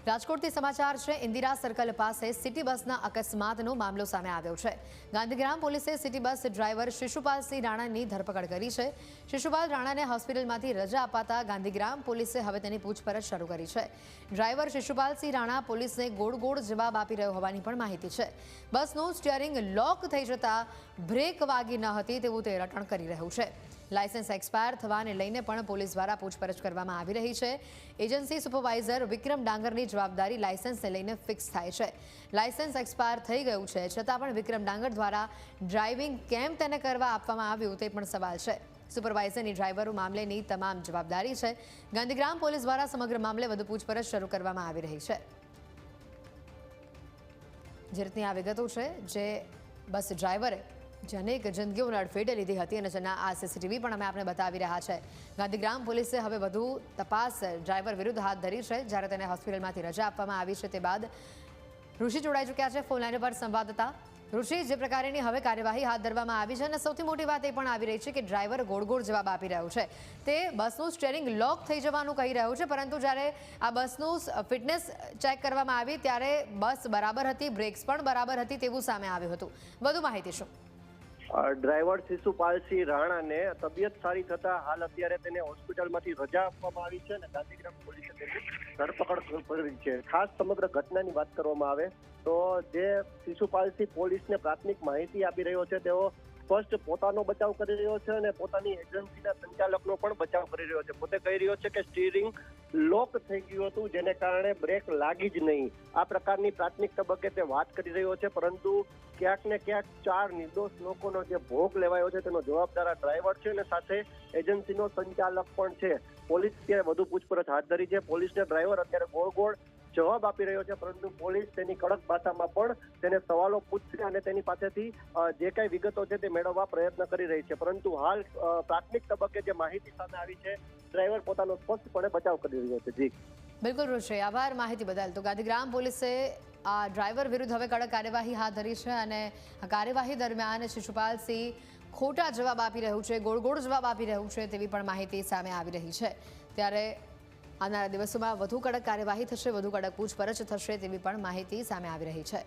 રાજકોટથી સમાચાર છે। ઇન્દિરા સર્કલ પાસે સિટી બસના અકસ્માતનો મામલો સામે આવ્યો છે। ગાંધીગ્રામ પોલીસે સિટી બસ ડ્રાઈવર શિશુપાલસિંહ રાણાની ધરપકડ કરી છે। શિશુપાલ રાણાને હોસ્પિટલમાંથી રજા અપાતા ગાંધીગ્રામ પોલીસે હવે તેની પૂછપરછ શરૂ કરી છે। ડ્રાઈવર શિશુપાલસિંહ રાણા પોલીસને ગોળ જવાબ આપી રહ્યો હોવાની પણ માહિતી છે। બસનું સ્ટીયરિંગ લોક થઈ જતા બ્રેક વાગી ન હતી તેવું તે રટણ કરી રહ્યું છે। લાયસન્સ એક્સપાયર થવાને લઈને પણ પોલીસ દ્વારા પૂછપરછ કરવામાં આવી રહી છે। એજન્સી સુપરવાઇઝર વિક્રમ ડાંગરની જવાબદારી લાયસન્સને લઈને ફિક્સ થાય છે। લાયસન્સ એક્સપાયર થઈ ગયું છે છતાં પણ વિક્રમ ડાંગર દ્વારા ડ્રાઇવિંગ કેમ તેને કરવા આપવામાં આવ્યું તે પણ સવાલ છે। સુપરવાઇઝરની ડ્રાઈવરો મામલેની તમામ જવાબદારી છે। ગાંધીગ્રામ પોલીસ દ્વારા સમગ્ર મામલે વધુ પૂછપરછ શરૂ કરવામાં આવી રહી છે। જે રીતની આ વિગતો છે જે બસ ડ્રાઈવરે જે અનેક જિંદગીઓને અડફેટે લીધી હતી અને જેના આ સીસીટીવી પણ અમે આપને બતાવી રહ્યા છે। ગાંધીગ્રામ પોલીસે હવે વધુ તપાસ ડ્રાઈવર વિરુદ્ધ હાથ ધરી છે। જ્યારે તેને હોસ્પિટલમાંથી રજા આપવામાં આવી છે તે બાદ ઋષિ જોડાઈ ચૂક્યા છે ફોન લાઈન પર સંવાદદાતા ઋષિ, જે પ્રકારની હવે કાર્યવાહી હાથ ધરવામાં આવી છે અને સૌથી મોટી વાત એ પણ આવી રહી છે કે ડ્રાઈવર ગોળ જવાબ આપી રહ્યો છે। તે બસનું સ્ટીયરિંગ લોક થઈ જવાનું કહી રહ્યું છે, પરંતુ જ્યારે આ બસનું ફિટનેસ ચેક કરવામાં આવી ત્યારે બસ બરાબર હતી, બ્રેક્સ પણ બરાબર હતી તેવું સામે આવ્યું હતું। વધુ માહિતી શું? ડ્રાઈવર શિશુપાલસિંહ રાણાને તબિયત સારી થતા હાલ અત્યારે તેને હોસ્પિટલમાંથી રજા આપવામાં આવી છે અને ગાંધીગ્રામ પોલીસે તેની ધરપકડ કરી છે। ખાસ સમગ્ર ઘટનાની વાત કરવામાં આવે તો જે શિશુપાલસિંહ પોલીસને પ્રાથમિક માહિતી આપી રહ્યો છે તેઓ સ્પષ્ટ પોતાનો બચાવ કરી રહ્યો છે અને પોતાની એજન્સીના સંચાલકનો પણ બચાવ કરી રહ્યો છે। પોતે કહી રહ્યો છે કે સ્ટીયરિંગ લોક થઈ ગયું હતું જેને કારણે બ્રેક લાગી જ નહીં, આ પ્રકારની પ્રાથમિક તબક્કે તે વાત કરી રહ્યો છે। પરંતુ ક્યાંક ને ક્યાંક 4 નિર્દોષ લોકોનો જે ભોગ લેવાયો છે તેનો જવાબદાર આ ડ્રાઈવર છે અને સાથે એજન્સીનો સંચાલક પણ છે। પોલીસ અત્યારે વધુ પૂછપરછ હાથ ધરી છે। પોલીસને ડ્રાઈવર અત્યારે ગોળ જવાબ આપી રહ્યો છે, પરંતુ પોલીસ તેની કડક ભાષામાં પણ તેને સવાલો પૂછશે અને તેની પાસેથી જે કઈ વિગતો છે તે મેળવવા પ્રયત્ન કરી રહી છે। પરંતુ હાલ પ્રાથમિક તબક્કે જે માહિતી સામે આવી છે, ડ્રાઈવર પોતાનો સ્પષ્ટપણે બચાવ કરી રહ્યો છે। જી બિલકુલ ઋષિ, આભાર માહિતી બદલ। તો ગાંધીગ્રામ પોલીસે આ ડ્રાઈવર વિરુદ્ધ હવે કડક કાર્યવાહી હાથ ધરી છે અને આ કાર્યવાહી દરમિયાન શિશુપાલસિંહ ખોટા જવાબ આપી રહ્યું છે, ગોળ જવાબ આપી રહ્યું છે તેવી પણ માહિતી સામે આવી રહી છે। ત્યારે આવનારા દિવસોમાં વધુ કડક કાર્યવાહી થશે, વધુ કડક પૂછપરછ થશે તેવી પણ માહિતી સામે આવી રહી છે।